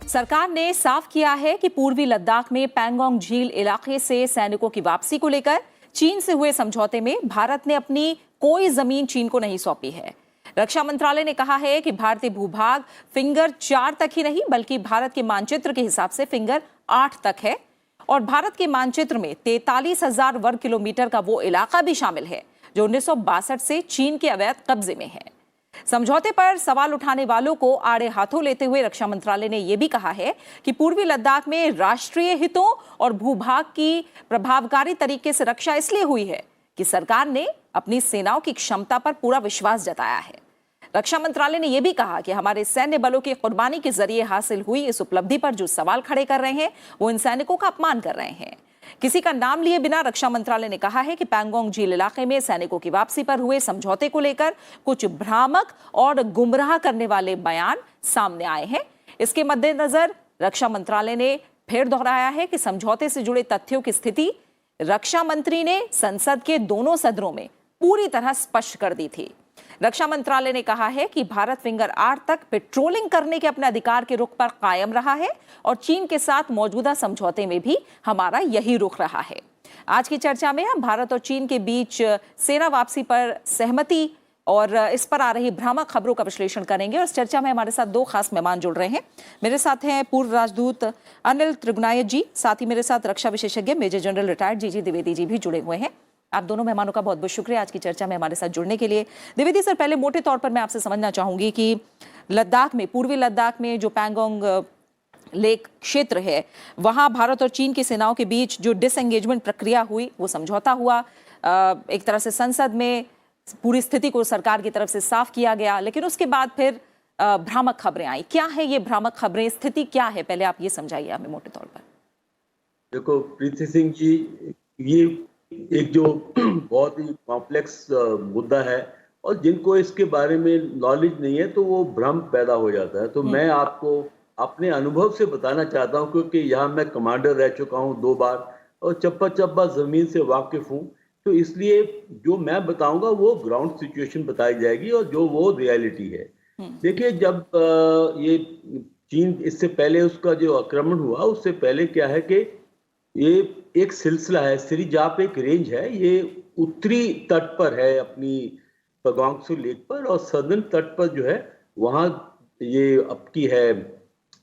सरकार ने साफ किया है कि पूर्वी लद्दाख में पैंगोंग झील इलाके से सैनिकों की वापसी को लेकर चीन से हुए समझौते में भारत ने अपनी कोई जमीन चीन को नहीं सौंपी है। रक्षा मंत्रालय ने कहा है कि भारतीय भूभाग फिंगर 4 तक ही नहीं बल्कि भारत के मानचित्र के हिसाब से फिंगर 8 तक है और भारत के मानचित्र में 43,000 वर्ग किलोमीटर का वो इलाका भी शामिल है जो 1962 से चीन के अवैध कब्जे में है। समझौते पर सवाल उठाने वालों को आड़े हाथों लेते हुए रक्षा मंत्रालय ने यह भी कहा है कि पूर्वी लद्दाख में राष्ट्रीय हितों और भूभाग की प्रभावकारी तरीके से रक्षा इसलिए हुई है कि सरकार ने अपनी सेनाओं की क्षमता पर पूरा विश्वास जताया है। रक्षा मंत्रालय ने यह भी कहा कि हमारे सैन्य बलों की कुर्बानी के जरिए हासिल हुई इस उपलब्धि पर जो सवाल खड़े कर रहे हैं वो इन सैनिकों का अपमान कर रहे हैं। किसी का नाम लिए बिना रक्षा मंत्रालय ने कहा है कि पैंगोंग झील इलाके में सैनिकों की वापसी पर हुए समझौते को लेकर कुछ भ्रामक और गुमराह करने वाले बयान सामने आए हैं। इसके मद्देनजर रक्षा मंत्रालय ने फिर दोहराया है कि समझौते से जुड़े तथ्यों की स्थिति रक्षा मंत्री ने संसद के दोनों सदनों में पूरी तरह स्पष्ट कर दी थी। रक्षा मंत्रालय ने कहा है कि भारत फिंगर 8 तक पेट्रोलिंग करने के अपने अधिकार के रुख पर कायम रहा है और चीन के साथ मौजूदा समझौते में भी हमारा यही रुख रहा है। आज की चर्चा में हम भारत और चीन के बीच सेना वापसी पर सहमति और इस पर आ रही भ्रामक खबरों का विश्लेषण करेंगे और इस चर्चा में हमारे साथ 2 खास मेहमान जुड़ रहे हैं। मेरे साथ हैं पूर्व राजदूत अनिल त्रिगुनायत जी, साथ ही मेरे साथ रक्षा विशेषज्ञ मेजर जनरल रिटायर्ड जीजी द्विवेदी जी भी जुड़े हुए हैं। आप दोनों मेहमानों का बहुत बहुत शुक्रिया आज की चर्चा में हमारे साथ जुड़ने के लिए। द्विवेदी सर, पहले मोटे तौर पर मैं आपसे समझना चाहूंगी कि लद्दाख में, पूर्वी लद्दाख में जो पैंगोंग लेक क्षेत्र है वहां भारत और चीन की सेनाओं के बीच जो डिसएंगेजमेंट प्रक्रिया हुई, वो समझौता हुआ, एक तरह से संसद में पूरी स्थिति को सरकार की तरफ से साफ किया गया, लेकिन उसके बाद फिर भ्रामक खबरें आई। क्या है ये भ्रामक खबरें, स्थिति क्या है, पहले आप ये समझाइए हमें मोटे तौर पर। देखो प्रीति सिंह जी, ये एक जो बहुत ही कॉम्प्लेक्स मुद्दा है और जिनको इसके बारे में नॉलेज नहीं है तो वो भ्रम पैदा हो जाता है। तो मैं आपको अपने अनुभव से बताना चाहता हूँ, क्योंकि यहाँ मैं कमांडर रह चुका हूँ 2 बार और चप्पा चप्पा जमीन से वाकिफ हूँ, तो इसलिए जो मैं बताऊंगा वो ग्राउंड सिचुएशन बताई जाएगी और जो वो रियलिटी है। देखिए, जब ये चीन, इससे पहले उसका जो आक्रमण हुआ उससे पहले क्या है कि ये एक सिलसिला है, सिरिजाप एक रेंज है, ये उत्तरी तट पर है अपनी पैंगोंग लेक पर, और सदर्न तट पर जो है वहाँ ये आपकी है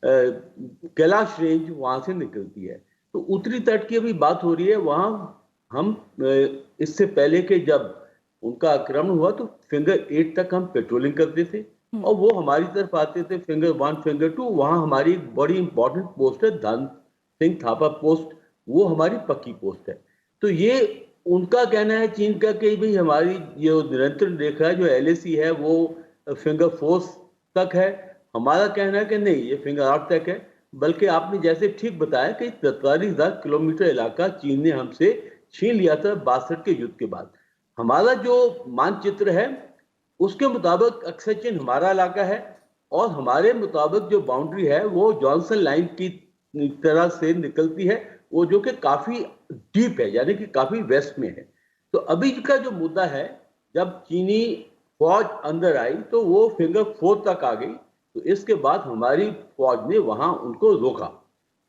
कैलाश रेंज वहाँ से निकलती है। तो उत्तरी तट की अभी बात हो रही है। वहाँ हम इससे पहले के जब उनका आक्रमण हुआ तो फिंगर 8 तक हम पेट्रोलिंग करते थे और वो हमारी तरफ आते थे फिंगर 1 फिंगर 2। वहाँ हमारी एक बड़ी इंपॉर्टेंट पोस्ट है धन सिंह थापा पोस्ट, वो हमारी पक्की पोस्ट है। तो ये उनका कहना है चीन का कि भाई हमारी जो नियंत्रण रेखा है, जो LAC है, वो फिंगर 4 तक है। हमारा कहना है कि नहीं, ये फिंगर 8 तक है। बल्कि आपने जैसे ठीक बताया कि 43,000 किलोमीटर इलाका चीन ने हमसे छीन लिया था 62 के युद्ध के बाद। हमारा जो मानचित्र है उसके मुताबिक अक्सर हमारा इलाका है और हमारे मुताबिक जो बाउंड्री है वो जॉनसन लाइन की तरह से निकलती है, वो जो कि काफी डीप है, यानी कि काफी वेस्ट में है। तो अभी का जो मुद्दा है, जब चीनी फौज अंदर आई तो वो फिंगर 4 तक आ गई, तो इसके बाद हमारी फौज ने वहां उनको रोका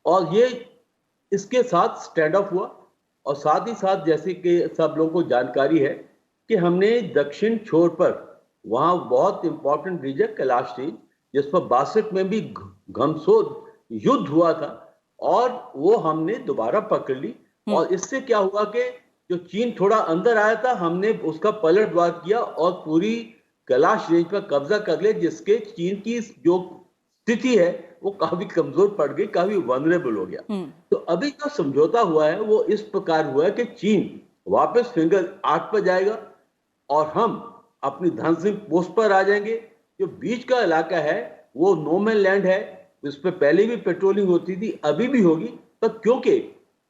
और ये इसके साथ स्टैंड ऑफ हुआ। और साथ ही साथ जैसे कि सब लोगों को जानकारी है कि हमने दक्षिण छोर पर वहां बहुत इंपॉर्टेंट रीजन कैलाश रेंज, जिस पर 62 में भी घमसोर युद्ध हुआ था, और वो हमने दोबारा पकड़ ली। और इससे क्या हुआ कि जो चीन थोड़ा अंदर आया था, हमने उसका पलटवार किया और पूरी कैलाश रेंज पर कब्जा कर लिया, जिसके चीन की जो स्थिति है वो काफी कमजोर पड़ गई, काफी वनरेबल हो गया। तो अभी जो समझौता हुआ है वो इस प्रकार हुआ है कि चीन वापस फिंगर 8 पर जाएगा और हम अपनी धन सिंह पोस्ट पर आ जाएंगे। जो बीच का इलाका है वो नो मैन लैंड है, इस पर पहले भी पेट्रोलिंग होती थी, अभी भी होगी। पर क्योंकि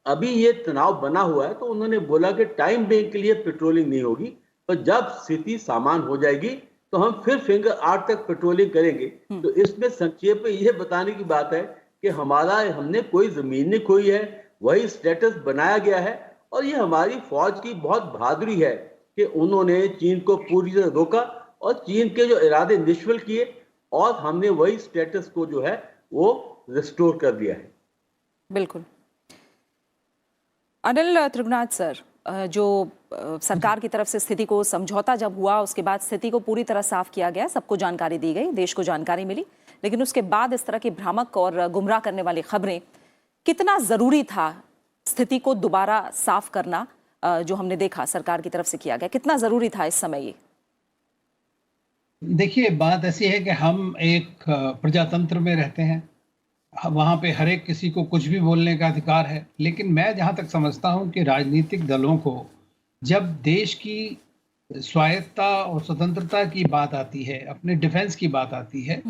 अभी ये तनाव बना हुआ है तो उन्होंने बोला कि टाइम बेंग के लिए पेट्रोलिंग नहीं होगी, पर जब स्थिति सामान हो जाएगी तो हम फिर फिंगर 8 तक पेट्रोलिंग करेंगे। तो इसमें संक्षेप में यह बताने की बात है कि हमने कोई जमीन नहीं खोई है, वही स्टेटस बनाया गया है। और ये हमारी फौज की बहुत बहादुरी है कि उन्होंने चीन को पूरी तरह रोका और चीन के जो इरादे निष्फल किए और हमने वही स्टेटस को जो है वो रिस्टोर कर दिया है। बिल्कुल। अनिल त्रिगुनाथ सर, जो सरकार की तरफ से स्थिति को समझौता जब हुआ उसके बाद स्थिति को पूरी तरह साफ किया गया, सबको जानकारी दी गई, देश को जानकारी मिली, लेकिन उसके बाद इस तरह की भ्रामक और गुमराह करने वाली खबरें, कितना जरूरी था स्थिति को दोबारा साफ करना जो हमने देखा सरकार की तरफ से किया गया, कितना जरूरी था इस समय ये? देखिए, बात ऐसी है कि हम एक प्रजातंत्र में रहते हैं, वहाँ पे हर एक किसी को कुछ भी बोलने का अधिकार है। लेकिन मैं जहाँ तक समझता हूँ कि राजनीतिक दलों को जब देश की स्वायत्तता और स्वतंत्रता की बात आती है, अपने डिफेंस की बात आती है,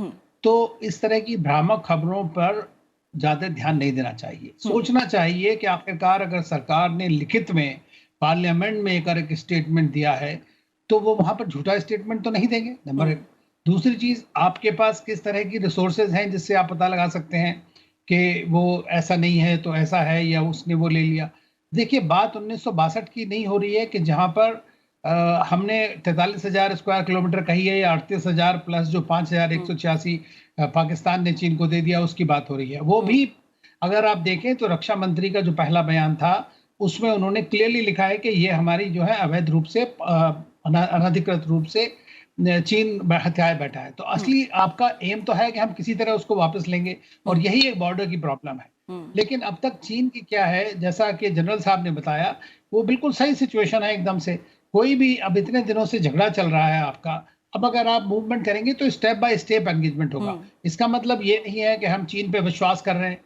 तो इस तरह की भ्रामक खबरों पर ज़्यादा ध्यान नहीं देना चाहिए। सोचना चाहिए कि आखिरकार अगर सरकार ने लिखित में पार्लियामेंट में एक स्टेटमेंट दिया है, तो वो वहाँ पर झूठा स्टेटमेंट तो नहीं देंगे, नंबर एक। दूसरी चीज, आपके पास किस तरह की रिसोर्सेज हैं जिससे आप पता लगा सकते हैं कि वो ऐसा नहीं है तो ऐसा है, या उसने वो ले लिया। देखिए, बात 1962 की नहीं हो रही है कि जहां पर हमने 43,000 स्क्वायर किलोमीटर कही है, या 38,000 प्लस जो 5,186 पाकिस्तान ने चीन को दे दिया, उसकी बात हो रही है। वो भी अगर आप देखें तो रक्षा मंत्री का जो पहला बयान था उसमें उन्होंने क्लियरली लिखा है कि ये हमारी जो है अवैध रूप से, अनधिकृत रूप से चीन हथियार बैठा है। तो असली आपका एम तो है कि हम किसी तरह उसको वापस लेंगे, और यही एक बॉर्डर की प्रॉब्लम है। लेकिन अब तक चीन की क्या है, जैसा कि जनरल साहब ने बताया, वो बिल्कुल सही सिचुएशन है एकदम से। कोई भी, अब इतने दिनों से झगड़ा चल रहा है आपका, अब अगर आप मूवमेंट करेंगे तो स्टेप बाय स्टेप एंगेजमेंट होगा। इसका मतलब ये नहीं है कि हम चीन पे विश्वास कर रहे हैं,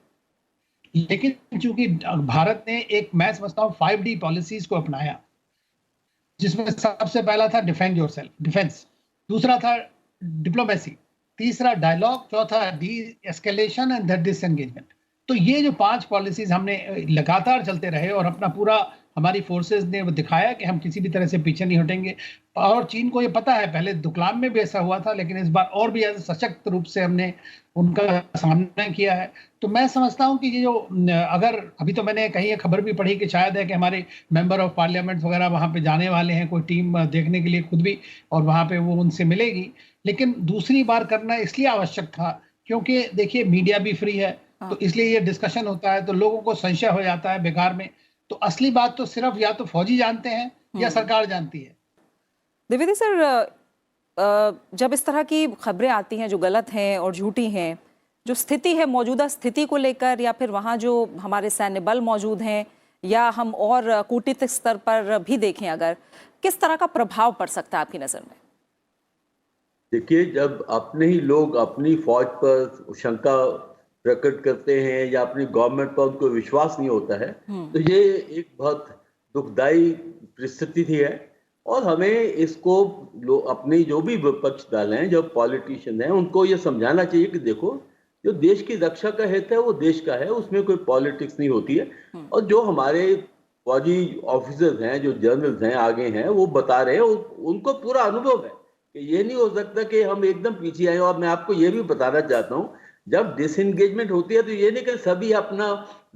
लेकिन चूंकि भारत ने एक, मैं समझता हूँ, 5D पॉलिसीज को अपनाया, जिसमें सबसे पहला था डिफेंड योरसेल्फ, डिफेंस, दूसरा था डिप्लोमेसी, तीसरा डायलॉग, चौथा D escalation and the disengagement. तो ये जो 5 पॉलिसीज हमने लगातार चलते रहे, और अपना पूरा, हमारी फोर्सेस ने वो दिखाया कि हम किसी भी तरह से पीछे नहीं हटेंगे। और चीन को ये पता है, पहले डोकलाम में भी ऐसा हुआ था, लेकिन इस बार और भी सशक्त रूप से हमने उनका सामना किया है। तो मैं समझता हूं कि ये जो, अगर अभी तो मैंने कहीं खबर भी पढ़ी कि शायद है कि हमारे मेंबर ऑफ पार्लियामेंट वगैरह वहां पे जाने वाले हैं, कोई टीम देखने के लिए खुद भी, और वहां पे वो उनसे मिलेगी। लेकिन दूसरी बार करना इसलिए आवश्यक था क्योंकि देखिए, मीडिया भी फ्री है, तो इसलिए ये डिस्कशन होता है, तो लोगों को संशय हो जाता है बेकार में। तो असली बात तो सिर्फ या तो फौजी जानते हैं या सरकार जानती है। द्विवेदी सर, जब इस तरह की खबरें आती हैं जो गलत हैं और झूठी हैं, जो स्थिति है, मौजूदा स्थिति को लेकर, या फिर वहाँ जो हमारे सैन्य बल मौजूद हैं, या हम और कूटनीतिक स्तर पर भी देखें, अगर किस तरह का प्रभाव पड़ सकता है आपकी नज़र में? देखिए, जब अपने ही लोग अपनी फौज पर शंका प्रकट करते हैं या अपनी गवर्नमेंट पर उनको विश्वास नहीं होता है, तो ये एक बहुत दुखदाई परिस्थिति थी है। और हमें इसको अपने जो भी विपक्ष दल हैं, जो पॉलिटिशियन हैं, उनको ये समझाना चाहिए कि देखो, जो देश की रक्षा का हित है वो देश का है, उसमें कोई पॉलिटिक्स नहीं होती है। और जो हमारे फौजी ऑफिसर्स हैं, जो जनरल्स हैं, आगे हैं, वो बता रहे हैं, उनको पूरा अनुभव है कि ये नहीं हो सकता कि हम एकदम पीछे आए। और मैं आपको ये भी बताना चाहता हूँ, जब डिसएंगेजमेंट होती है तो ये नहीं कि सभी अपना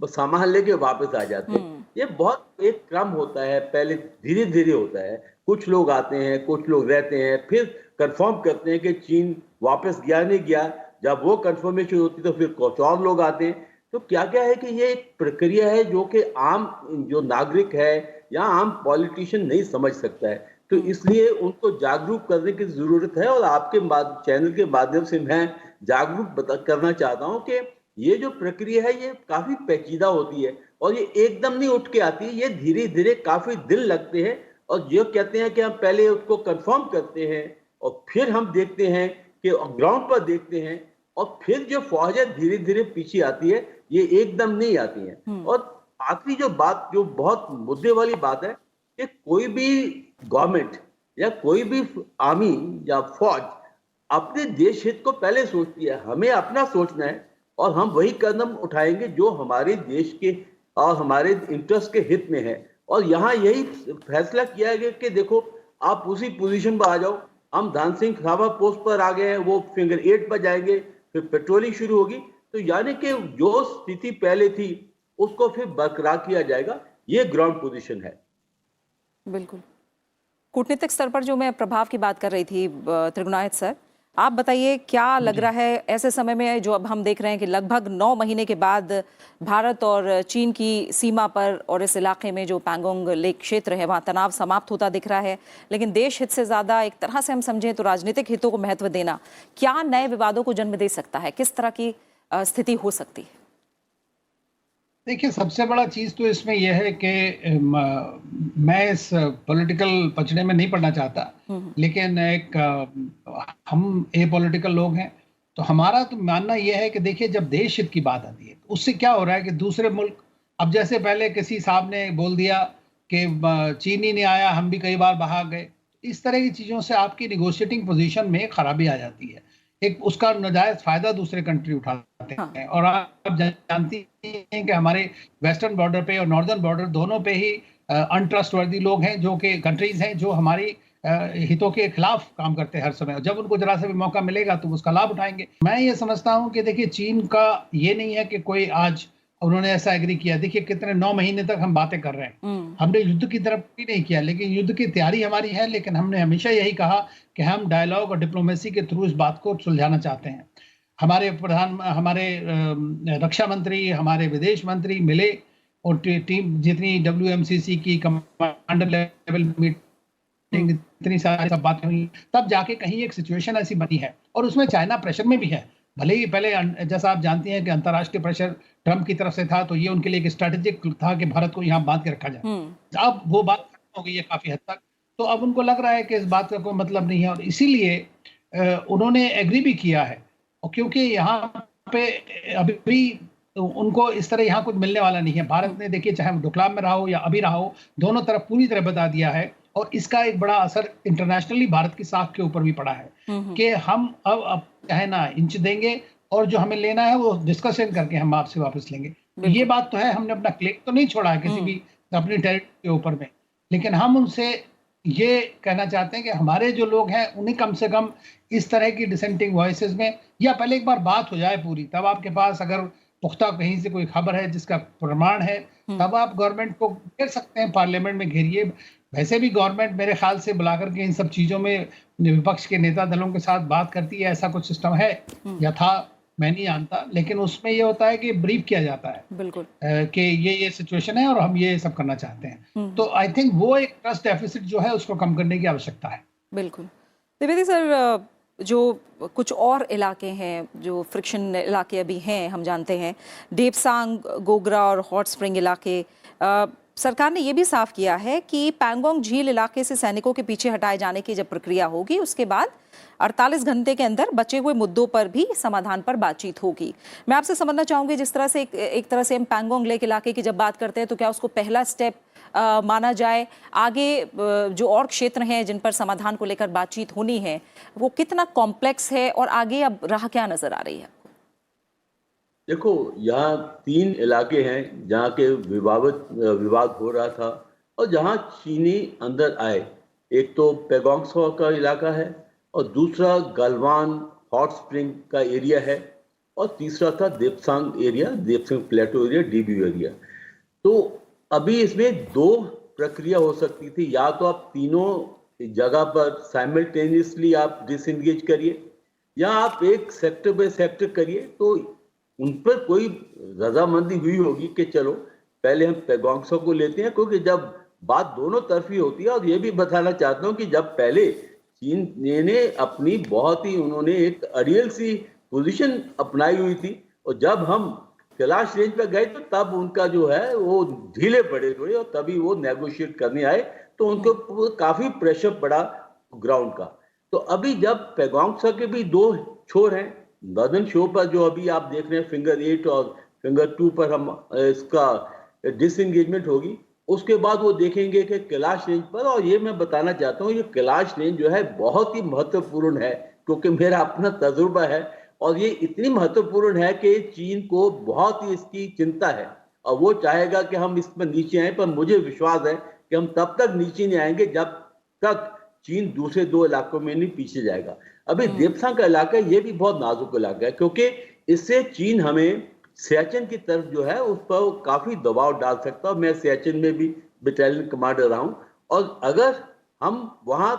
सामान लेके वापस आ जाते हैं। ये बहुत एक क्रम होता है, पहले धीरे धीरे होता है। कुछ लोग आते हैं, कुछ लोग रहते हैं, फिर कंफर्म करते हैं कि चीन वापस गया नहीं गया। जब वो कंफर्मेशन होती तो फिर कुछ और लोग आते हैं। तो क्या क्या है कि ये एक प्रक्रिया है जो कि आम जो नागरिक है या आम पॉलिटिशियन नहीं समझ सकता है। तो इसलिए उनको जागरूक करने की जरूरत है। और आपके चैनल के माध्यम से मैं जागरूक करना चाहता हूं कि ये जो प्रक्रिया है ये काफी पेचीदा होती है, और ये एकदम नहीं उठ के आती है। ये धीरे धीरे काफी दिन लगते हैं, और जो कहते हैं कि हम पहले उसको कंफर्म करते हैं और फिर हम देखते हैं कि ग्राउंड पर देखते हैं, और फिर जो फौज है धीरे धीरे पीछे आती है, ये एकदम नहीं आती है। और आखिरी जो बात, जो बहुत मुद्दे वाली बात है, कि कोई भी गवर्नमेंट या कोई भी आर्मी या फौज अपने देश हित को पहले सोचती है। हमें अपना सोचना है, और हम वही कदम उठाएंगे जो हमारे देश के और हमारे इंटरेस्ट के हित में है। और यहाँ यही फैसला किया गया कि देखो, आप उसी पोजीशन पर आ जाओ। हम धान सिंह सावा पोस्ट पर आ गए हैं, वो फिंगर 8 पर जाएंगे, फिर पेट्रोलिंग शुरू होगी। तो यानी कि जो स्थिति पहले थी उसको फिर बरकरार किया जाएगा। ये ग्राउंड पोजीशन है। बिल्कुल। कूटनीतिक स्तर पर जो मैं प्रभाव की बात कर रही थी त्रिगुनायत सर, आप बताइए क्या लग रहा है ऐसे समय में, जो अब हम देख रहे हैं कि लगभग 9 महीने के बाद भारत और चीन की सीमा पर और इस इलाके में जो पैंगोंग लेक क्षेत्र है वहाँ तनाव समाप्त होता दिख रहा है, लेकिन देश हित से ज़्यादा एक तरह से हम समझें तो राजनीतिक हितों को महत्व देना क्या नए विवादों को जन्म दे सकता है? किस तरह की स्थिति हो सकती है? देखिए, सबसे बड़ा चीज तो इसमें यह है कि मैं इस पॉलिटिकल पचड़े में नहीं पड़ना चाहता, लेकिन हम पॉलिटिकल लोग हैं, तो हमारा तो मानना यह है कि देखिए, जब देश हित की बात आती है तो उससे क्या हो रहा है कि दूसरे मुल्क, अब जैसे पहले किसी साहब ने बोल दिया कि चीन ही नहीं आया, हम भी कई बार भाग गए, इस तरह की चीजों से आपकी निगोशिएटिंग पोजीशन में खराबी आ जाती है। एक उसका नाजायज फायदा दूसरे कंट्री उठाते हैं। और आप जानती हैं कि हमारे वेस्टर्न बॉर्डर पे और नॉर्दर्न बॉर्डर दोनों पे ही अनट्रस्टवर्दी लोग हैं, जो कि कंट्रीज हैं जो हमारी हितों के खिलाफ काम करते हैं हर समय। जब उनको जरा सा भी मौका मिलेगा तो उसका लाभ उठाएंगे। मैं ये समझता हूं कि देखिए, चीन का ये नहीं है कि कोई आज उन्होंने ऐसा एग्री किया। देखिए, कितने 9 महीने तक हम बातें कर रहे हैं, हमने युद्ध की तरफ भी नहीं किया, लेकिन युद्ध की तैयारी हमारी है। लेकिन हमने हमेशा यही कहा कि हम डायलॉग और डिप्लोमेसी के थ्रू इस बात को सुलझाना चाहते हैं। हमारे रक्षा मंत्री, हमारे विदेश मंत्री मिले और टीम जितनी WMCC की कमांडर लेवल मीटिंग, इतनी सारी सब बातें हुई, तब जाके कहीं एक सिचुएशन ऐसी बनी है। और उसमें चाइना प्रेशर में भी है। भले ही पहले जैसा आप जानती हैं कि अंतर्राष्ट्रीय प्रेशर ट्रंप की तरफ से था, तो ये उनके लिए एक स्ट्रेटेजिक था कि भारत को यहाँ बांध के रखा जाए। अब वो बात खत्म हो गई है काफी हद तक, तो अब उनको लग रहा है कि इस बात का कोई मतलब नहीं है, और इसीलिए उन्होंने एग्री भी किया है। और क्योंकि यहाँ पे अभी भी उनको इस तरह यहाँ कुछ मिलने वाला नहीं है। भारत ने देखिए, चाहे डोकलाम में रहा हो या अभी रहा हो, दोनों तरफ पूरी तरह बता दिया है। और इसका एक बड़ा असर इंटरनेशनली भारत की साख के ऊपर भी पड़ा है कि हम अब चाहे ना इंच देंगे, और जो हमें लेना है वो डिस्कशन करके हम आपसे वापस लेंगे। ये बात तो है, हमने अपना क्लेम तो नहीं छोड़ा है किसी भी अपनी टेरिटरी के ऊपर में, लेकिन हम उनसे ये कहना चाहते हैं कि हमारे जो लोग हैं उन्हें कम से कम इस तरह की डिसेंटिंग वॉइसेस में, या पहले एक बार बात हो जाए पूरी, तब आपके पास अगर पुख्ता कहीं से कोई खबर है जिसका प्रमाण है, तब आप गवर्नमेंट को घेर सकते हैं, पार्लियामेंट में घेरिए। वैसे भी गवर्नमेंट मेरे ख्याल से बुलाकर के इन सब चीजों में विपक्ष के नेता दलों के साथ बात करती है, ऐसा कुछ सिस्टम है या था, मैं नहीं जानता, लेकिन उसमें ये होता है कि ब्रीफ किया जाता है बिल्कुल कि ये सिचुएशन है और हम ये सब करना चाहते हैं। तो आई थिंक वो एक ट्रस्ट डेफिसिट जो है उसको कम करने की आवश्यकता है। बिल्कुल। द्विवेदी सर, जो कुछ और इलाके हैं जो फ्रिक्शन इलाके अभी हैं, हम जानते हैं डेपसांग, गोगरा और हॉट स्प्रिंग इलाके, सरकार ने ये भी साफ किया है कि पैंगोंग झील इलाके से सैनिकों के पीछे हटाए जाने की जब प्रक्रिया होगी, उसके बाद 48 घंटे के अंदर बचे हुए मुद्दों पर भी समाधान पर बातचीत होगी। मैं आपसे समझना चाहूंगी, जिस तरह से एक तरह से हम पैंगोंग लेक इलाके की जब बात करते हैं तो क्या उसको पहला स्टेप माना जाए? आगे जो और क्षेत्र हैं जिन पर समाधान को लेकर बातचीत होनी है, वो कितना कॉम्प्लेक्स है और आगे अब राह क्या नजर आ रही है? देखो, यहाँ 3 इलाके हैं जहाँ के विवाद हो रहा था और जहाँ चीनी अंदर आए। एक तो पैगोंगसो का इलाका है, और दूसरा गलवान हॉट स्प्रिंग का एरिया है, और तीसरा था देपसांग एरिया, देपसांग प्लेटो एरिया, DBU एरिया। तो अभी इसमें 2 प्रक्रिया हो सकती थी, या तो आप तीनों जगह पर साइमल्टेनियसली आप डिसएंगेज करिए, या आप एक सेक्टर बाय सेक्टर करिए। तो उन पर कोई रजामंदी हुई होगी कि चलो पहले हम पैगोंगसो को लेते हैं, क्योंकि जब बात दोनों तरफी होती है। और ये भी बताना चाहता हूँ कि जब पहले चीन ने अपनी बहुत ही उन्होंने एक अड़ियल सी पोजीशन अपनाई हुई थी, और जब हम कैलाश रेंज पर गए तो तब उनका जो है वो ढीले पड़े थोड़े, और तभी वो नेगोशिएट करने आए, तो उनको काफी प्रेशर पड़ा ग्राउंड का। तो अभी जब पैगोंगसो के भी 2 छोर हैं, नॉर्दर्न शोर पर जो अभी आप देख रहे हैं फिंगर 8 और फिंगर 2 पर हम इसका डिसएंगेजमेंट होगी, उसके बाद वो देखेंगे कि कैलाश रेंज पर। और ये मैं बताना चाहता हूँ, ये कैलाश रेंज जो है बहुत ही महत्वपूर्ण है, क्योंकि मेरा अपना तजुर्बा है, और ये इतनी महत्वपूर्ण है कि चीन को बहुत ही इसकी चिंता है, और वो चाहेगा कि हम इसमें नीचे आए। पर मुझे विश्वास है कि हम तब तक नीचे नहीं आएंगे जब तक चीन दूसरे 2 इलाकों में नहीं पीछे जाएगा। अभी देपसांग का इलाका, ये भी बहुत नाजुक इलाका है, क्योंकि इससे चीन हमें सियाचिन की तरफ जो है उस पर काफी दबाव डाल सकता है। मैं सियाचिन में भी बटालियन कमांडर रहा हूं, और अगर हम वहां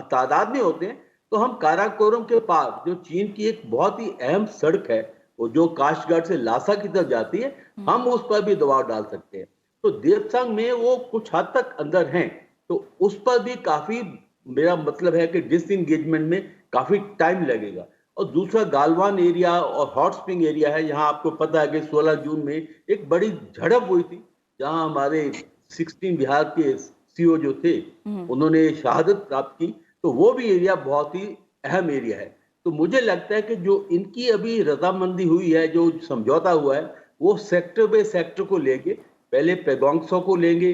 तादाद में होते हैं तो हम काराकोरम के पार जो चीन की एक बहुत ही अहम सड़क है, वो जो काशगार से लासा की तरफ जाती है, हम उस पर भी दबाव डाल सकते हैं। तो देवसंग में वो कुछ हद तक अंदर हैं, तो उस पर भी काफी, मेरा मतलब है कि डिसएंगेजमेंट में काफी टाइम लगेगा। और दूसरा गालवान एरिया और हॉट स्प्रिंग एरिया है, यहाँ आपको पता है कि 16 जून में एक बड़ी झड़प हुई थी, जहां हमारे 16 बिहार के सीओ जो थे उन्होंने शहादत प्राप्त की। तो वो भी एरिया बहुत ही अहम एरिया है। तो मुझे लगता है कि जो इनकी अभी रजामंदी हुई है, जो समझौता हुआ है, वो सेक्टर बाय सेक्टर को लेंगे, पहले पेगोंगसो को लेंगे,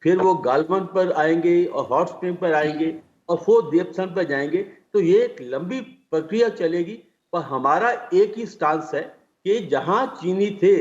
फिर वो गालवन पर आएंगे और हॉट स्प्रिंग पर आएंगे और फिर देवसन पर जाएंगे। तो ये एक लंबी प्रक्रिया चलेगी, पर हमारा एक ही स्टांस है कि जहां चीनी थे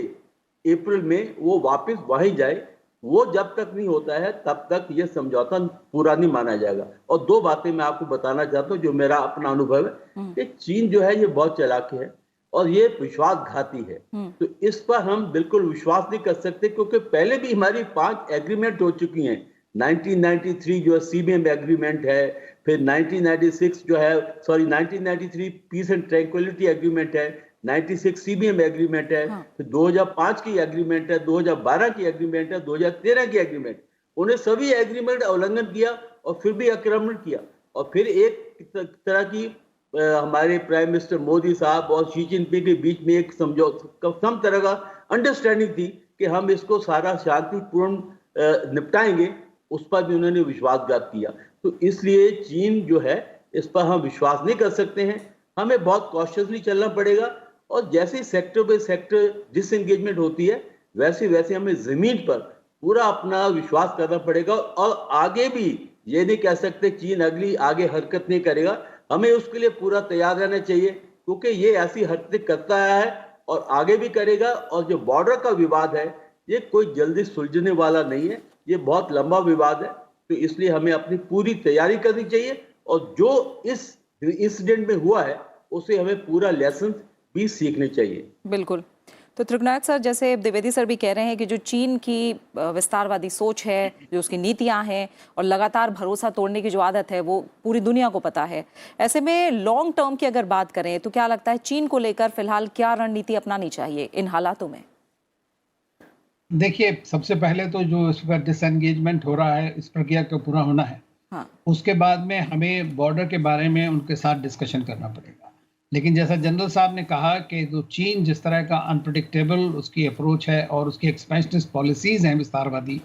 अप्रैल में, वो वापस वहीं जाए। वो जब तक नहीं होता है तब तक ये समझौता पूरा नहीं माना जाएगा। और दो बातें मैं आपको बताना चाहता हूँ जो मेरा अपना अनुभव है कि चीन जो है ये बहुत चालाक है और ये विश्वासघाती है। तो इस पर हम बिल्कुल विश्वास नहीं कर सकते, क्योंकि पहले भी हमारी 5 एग्रीमेंट हो चुकी हैं। 1993 जो है सीबीएम एग्रीमेंट है, फिर 1996 जो है, sorry 1993 peace and tranquility agreement है, 96 सीबीएम एग्रीमेंट है, फिर 2005 की एग्रीमेंट है, 2012 की एग्रीमेंट है, 2013 की एग्रीमेंट। उन्हें सभी एग्रीमेंट उल्लंघन किया और फिर भी आक्रमण किया। और फिर एक तरह की हमारे प्राइम मिनिस्टर मोदी साहब और शी जिनपिंग के बीच में एक समझौता, सम तरह का अंडरस्टैंडिंग थी कि हम इसको सारा शांतिपूर्ण निपटाएंगे। उस पर भी उन्होंने विश्वासघात किया। तो इसलिए चीन जो है, इस पर हम विश्वास नहीं कर सकते हैं। हमें बहुत कॉशियसली चलना पड़ेगा और जैसे सेक्टर बाय सेक्टर डिसएंगेजमेंट होती है, वैसे वैसे हमें जमीन पर पूरा अपना विश्वास करना पड़ेगा। और आगे भी ये नहीं कह सकते चीन अगली आगे हरकत नहीं करेगा, हमें उसके लिए पूरा तैयार रहना चाहिए, क्योंकि ये ऐसी हरकत करता है और आगे भी करेगा। और जो बॉर्डर का विवाद है, ये कोई जल्दी सुलझने वाला नहीं है, ये बहुत लंबा विवाद है। तो इसलिए हमें अपनी पूरी तैयारी करनी चाहिए और जो इस इंसिडेंट में हुआ है उसे हमें पूरा लेसन भी सीखने चाहिए। बिल्कुल। तो त्रिगुनाथ सर, जैसे द्विवेदी सर भी कह रहे हैं कि जो चीन की विस्तारवादी सोच है, जो उसकी नीतियां हैं और लगातार भरोसा तोड़ने की जो आदत है, वो पूरी दुनिया को पता है। ऐसे में लॉन्ग टर्म की अगर बात करें तो क्या लगता है चीन को लेकर फिलहाल क्या रणनीति अपनानी चाहिए इन हालातों में? देखिए, सबसे पहले तो जो इस पर डिसएंगेजमेंट हो रहा है, इस प्रक्रिया का पूरा होना है। हाँ। उसके बाद में हमें बॉर्डर के बारे में उनके साथ डिस्कशन करना पड़ेगा। लेकिन जैसा जनरल साहब ने कहा कि जो चीन जिस तरह का अनप्रेडिक्टेबल उसकी अप्रोच है और उसकी एक्सपेंशनिस्ट पॉलिसीज हैं विस्तारवादी,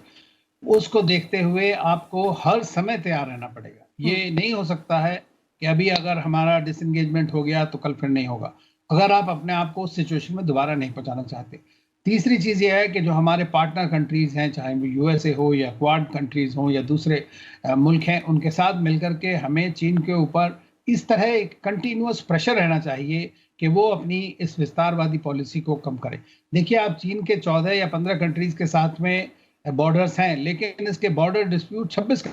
उसको देखते हुए आपको हर समय तैयार रहना पड़ेगा। ये नहीं हो सकता है कि अभी अगर हमारा डिसएंगेजमेंट हो गया तो कल फिर नहीं होगा, अगर आप अपने आप को उस सिचुएशन में दोबारा नहीं पहुंचाना चाहते। तीसरी चीज़ ये है कि जो हमारे पार्टनर कंट्रीज़ हैं, चाहे वो यूएसए हो या क्वाड कंट्रीज़ हो या दूसरे मुल्क हैं, उनके साथ मिलकर के हमें चीन के ऊपर इस तरह एक कंटिन्यूअस प्रेशर रहना चाहिए कि वो अपनी इस विस्तारवादी पॉलिसी को कम करें। देखिए, आप चीन के 14 या 15 कंट्रीज़ के साथ में बॉर्डर्स हैं, लेकिन इसके बॉर्डर डिस्प्यूट 26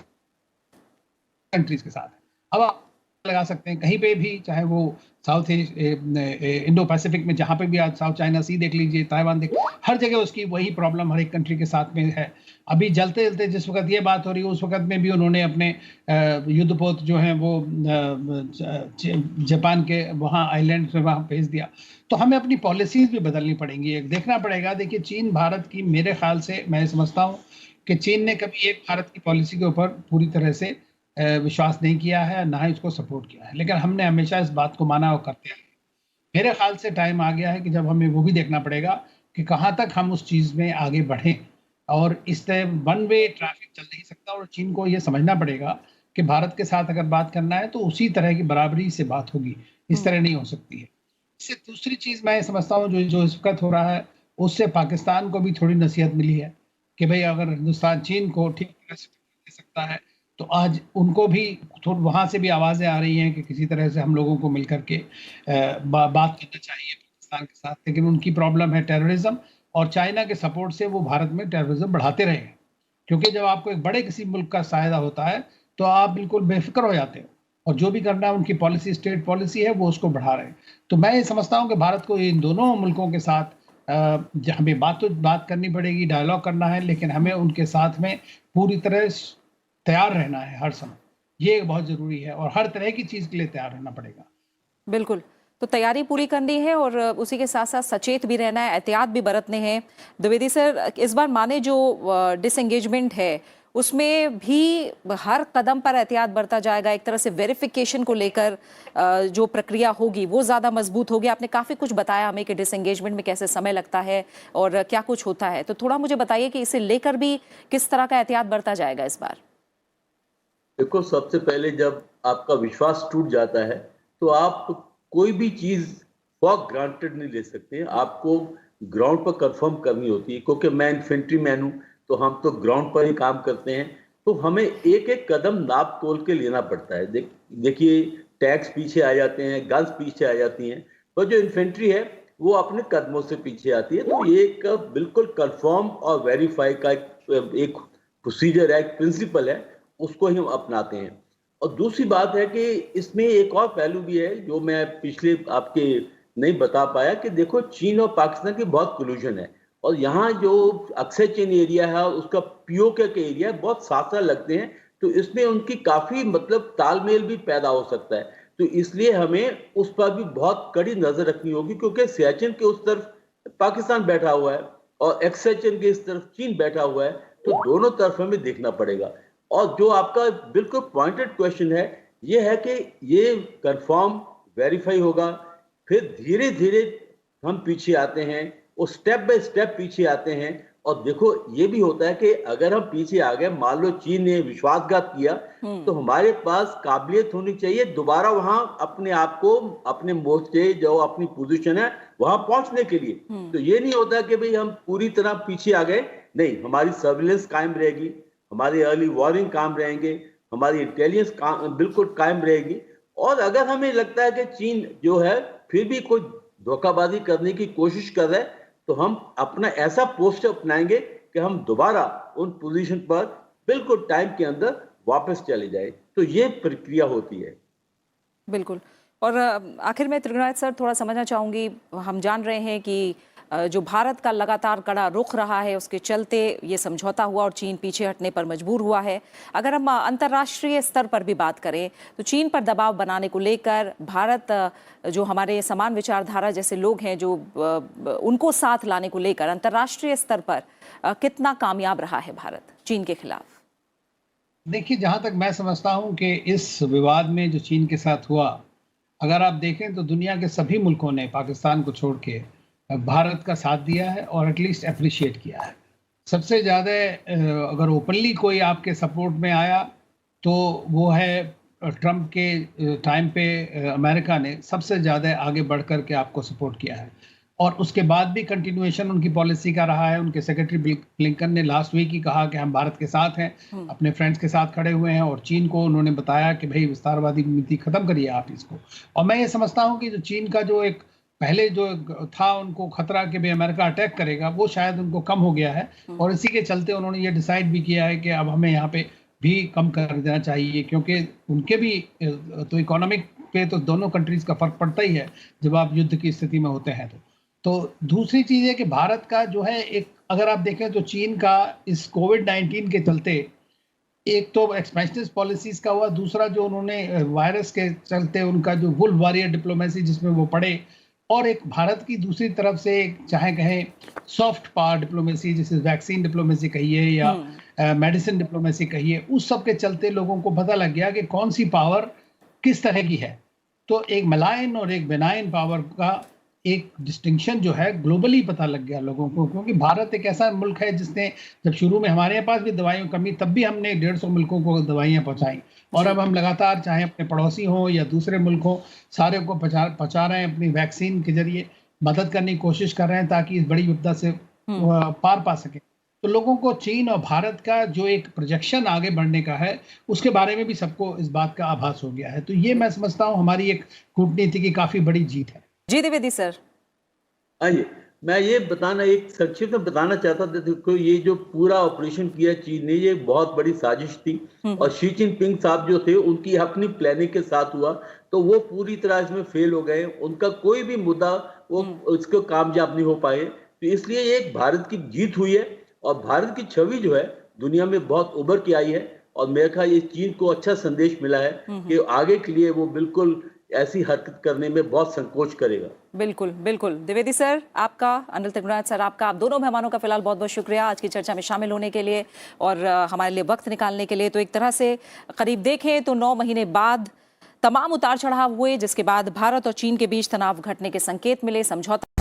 कंट्रीज़ के साथ है। अब आप लगा सकते हैं कहीं पे भी, चाहे वो साउथ इंडो पैसिफिक में, जहाँ पे भी आज साउथ चाइना सी देख लीजिए, ताइवान देख, हर जगह उसकी वही प्रॉब्लम हर एक कंट्री के साथ में है। अभी जलते जलते जिस वक्त ये बात हो रही है, उस वक्त में भी उन्होंने अपने युद्धपोत जो हैं वो जापान के वहाँ आइलैंड में वहाँ भेज दिया। तो हमें अपनी पॉलिसीज भी बदलनी पड़ेंगी, एक देखना पड़ेगा। देखिए, चीन भारत की, मेरे ख्याल से मैं समझता हूँ कि चीन ने कभी एक भारत की पॉलिसी के ऊपर पूरी तरह से विश्वास नहीं किया है, ना ही उसको सपोर्ट किया है, लेकिन हमने हमेशा इस बात को माना और करते हैं। मेरे ख्याल से टाइम आ गया है कि जब हमें वो भी देखना पड़ेगा कि कहाँ तक हम उस चीज़ में आगे बढ़ें। और इस तरह वन वे ट्रैफिक चल नहीं सकता और चीन को ये समझना पड़ेगा कि भारत के साथ अगर बात करना है तो उसी तरह की बराबरी से बात होगी, इस तरह नहीं हो सकती है। इससे दूसरी चीज़ मैं समझता हूँ जो इस वक्त हो रहा है, उससे पाकिस्तान को भी थोड़ी नसीहत मिली है कि भाई अगर हिंदुस्तान चीन को ठीक तरह से दे सकता है तो आज उनको भी वहाँ से भी आवाज़ें आ रही हैं कि किसी तरह से हम लोगों को मिलकर के बात करना चाहिए पाकिस्तान के साथ। लेकिन उनकी प्रॉब्लम है टेररिज्म, और चाइना के सपोर्ट से वो भारत में टेररिज्म बढ़ाते रहे हैं, क्योंकि जब आपको एक बड़े किसी मुल्क का सायदा होता है तो आप बिल्कुल बेफिक्र हो जाते हो और जो भी करना है उनकी पॉलिसी, स्टेट पॉलिसी है, वो उसको बढ़ा रहे हैं। तो मैं ये समझता हूँ कि भारत को इन दोनों मुल्कों के साथ हमें बात करनी पड़ेगी, डायलॉग करना है, लेकिन हमें उनके साथ में पूरी तरह तैयार रहना है हर समय। ये बहुत जरूरी है और हर तरह की चीज के लिए तैयार रहना पड़ेगा। बिल्कुल। तो तैयारी पूरी करनी है और उसी के साथ साथ सचेत भी रहना है, एहतियात भी बरतने हैं। द्विवेदी सर, इस बार माने जो डिसएंगेजमेंट है उसमें भी हर कदम पर एहतियात बरता जाएगा। एक तरह से वेरिफिकेशन को लेकर जो प्रक्रिया होगी वो ज़्यादा मजबूत होगी। आपने काफ़ी कुछ बताया हमें कि डिसएंगेजमेंट में कैसे समय लगता है और क्या कुछ होता है, तो थोड़ा मुझे बताइए कि इसे लेकर भी किस तरह का एहतियात बरता जाएगा इस बार। देखो, सबसे पहले जब आपका विश्वास टूट जाता है तो आप कोई भी चीज फॉर ग्रांटेड नहीं ले सकते हैं। आपको ग्राउंड पर कंफर्म करनी होती है, क्योंकि मैं इन्फेंट्री मैन हूं, तो हम तो ग्राउंड पर ही काम करते हैं। तो हमें एक एक कदम नाप तोल के लेना पड़ता है। देखिए, टैंक्स पीछे आ जाते हैं, गन्स पीछे आ जाती हैं, तो जो इन्फेंट्री है वो अपने कदमों से पीछे आती है। तो ये एक बिल्कुल कंफर्म और वेरीफाई का एक प्रोसीजर है, एक प्रिंसिपल है, उसको ही हम अपनाते हैं। और दूसरी बात है कि इसमें एक और पहलू भी है जो मैं पिछले आपके नहीं बता पाया, कि देखो चीन और पाकिस्तान की बहुत कोल्यूजन है, और यहाँ जो अक्षय चीन एरिया है और उसका पीओके के एरिया बहुत साथ साथ लगते हैं, तो इसमें उनकी काफी मतलब तालमेल भी पैदा हो सकता है। तो इसलिए हमें उस पर भी बहुत कड़ी नजर रखनी होगी, क्योंकि सियाचिन के उस तरफ पाकिस्तान बैठा हुआ है और अक्षय चीन के इस तरफ चीन बैठा हुआ है, तो दोनों तरफ हमें देखना पड़ेगा। और जो आपका बिल्कुल पॉइंटेड क्वेश्चन है, ये है कि ये कंफर्म वेरीफाई होगा, फिर धीरे धीरे हम पीछे आते हैं, वो स्टेप बाय स्टेप पीछे आते हैं। और देखो, ये भी होता है कि अगर हम पीछे आ गए, मान लो चीन ने विश्वासघात किया, तो हमारे पास काबिलियत होनी चाहिए दोबारा वहां अपने आप को, अपने मोर्चे जो अपनी पोजीशन है वहां पहुंचने के लिए। तो ये नहीं होता कि भाई हम पूरी तरह पीछे आ गए, नहीं, हमारी सर्विलेंस कायम रहेगी, हमारी अर्ली वार्निंग काम रहेंगे, हमारी इंटेलिजेंस बिल्कुल कायम रहेगी। और अगर हमें लगता है कि चीन जो है फिर भी कोई धोखाबाजी करने की कोशिश कर रहा है, तो हम अपना ऐसा पोस्टर अपनाएंगे कि हम दोबारा उन पोजीशन पर बिल्कुल टाइम के अंदर वापस चले जाए। तो ये प्रक्रिया होती है। बिल्कुल। और आखिर में त्रिगुणायत सर, थोड़ा समझना चाहूंगी, हम जान रहे हैं कि जो भारत का लगातार कड़ा रुख रहा है उसके चलते ये समझौता हुआ और चीन पीछे हटने पर मजबूर हुआ है। अगर हम अंतर्राष्ट्रीय स्तर पर भी बात करें तो चीन पर दबाव बनाने को लेकर भारत, जो हमारे समान विचारधारा जैसे लोग हैं, जो उनको साथ लाने को लेकर अंतर्राष्ट्रीय स्तर पर कितना कामयाब रहा है भारत चीन के खिलाफ? देखिए, जहां तक मैं समझता हूं कि इस विवाद में जो चीन के साथ हुआ, अगर आप देखें तो दुनिया के सभी मुल्कों ने पाकिस्तान को छोड़ के भारत का साथ दिया है और एटलीस्ट अप्रिशिएट किया है। सबसे ज़्यादा अगर ओपनली कोई आपके सपोर्ट में आया तो वो है ट्रंप के टाइम पे अमेरिका ने सबसे ज़्यादा आगे बढ़ कर के आपको सपोर्ट किया है, और उसके बाद भी कंटिन्यूएशन उनकी पॉलिसी का रहा है। उनके सेक्रेटरी ब्लिंकन ने लास्ट वीक ही कहा कि हम भारत के साथ हैं, अपने फ्रेंड्स के साथ खड़े हुए हैं, और चीन को उन्होंने बताया कि भाई विस्तारवादी नीति खत्म करिए आप इसको। और मैं ये समझता हूँ कि जो चीन का जो एक पहले जो था उनको खतरा कि भाई अमेरिका अटैक करेगा, वो शायद उनको कम हो गया है, और इसी के चलते उन्होंने ये डिसाइड भी किया है कि अब हमें यहाँ पे भी कम कर देना चाहिए, क्योंकि उनके भी तो इकोनॉमिक पे तो दोनों कंट्रीज का फर्क पड़ता ही है जब आप युद्ध की स्थिति में होते हैं। तो दूसरी चीज है कि भारत का जो है एक, अगर आप देखें तो चीन का इस कोविड-19 के चलते एक तो एक्सपेंशनिस्ट पॉलिसीज का हुआ, दूसरा जो उन्होंने वायरस के चलते उनका जो वुल्फ वॉरियर डिप्लोमेसी जिसमें वो पड़े, और एक भारत की दूसरी तरफ से चाहे कहें सॉफ्ट पावर डिप्लोमेसी, जिसे वैक्सीन डिप्लोमेसी कहिए या मेडिसिन डिप्लोमेसी कहिए, उस सब के चलते लोगों को पता लग गया कि कौन सी पावर किस तरह की है। तो एक मलायन और एक बेनाइन पावर का एक डिस्टिंक्शन जो है ग्लोबली पता लग गया लोगों को, क्योंकि भारत एक ऐसा मुल्क है जिसने, जब शुरू में हमारे पास भी दवाइयों की कमी, तब भी हमने 150 मुल्कों को दवाइयाँ पहुँचाई, और अब हम लगातार चाहे अपने पड़ोसी हों या दूसरे मुल्क हों, सारे को पहुँचा रहे हैं, अपनी वैक्सीन के जरिए मदद करने की कोशिश कर रहे हैं ताकि इस बड़ी विपदा से पार पा सके। तो लोगों को चीन और भारत का जो एक प्रोजेक्शन आगे बढ़ने का है, उसके बारे में भी सबको इस बात का आभास हो गया है। तो ये मैं समझता हूँ हमारी एक कूटनीति की काफी बड़ी जीत है। जी द्विवेदी सर, आइए, मैं ये बताना, एक संक्षिप्त में बताना चाहता था। देखो, ये जो पूरा ऑपरेशन किया चीन ने, ये बहुत बड़ी साजिश थी, और शी जिनपिंग साहब जो थे उनकी अपनी प्लानिंग के साथ हुआ, तो वो पूरी तरह इसमें फेल हो गए। उनका कोई भी मुद्दा वो उसको कामयाब नहीं हो पाए। तो इसलिए ये एक भारत की जीत हुई है, और भारत की छवि जो है दुनिया में बहुत उभर के आई है। और मेरे ख्याल ये चीन को अच्छा संदेश मिला है कि आगे के लिए वो बिल्कुल ऐसी हरकत करने में बहुत संकोच करेगा। बिल्कुल बिल्कुल। द्विवेदी सर आपका, अनिल त्रिगुणाथ सर आपका, आप दोनों मेहमानों का फिलहाल बहुत बहुत शुक्रिया आज की चर्चा में शामिल होने के लिए और हमारे लिए वक्त निकालने के लिए। तो एक तरह से करीब देखें तो 9 महीने बाद तमाम उतार चढ़ाव हुए, जिसके बाद भारत और चीन के बीच तनाव घटने के संकेत मिले, समझौता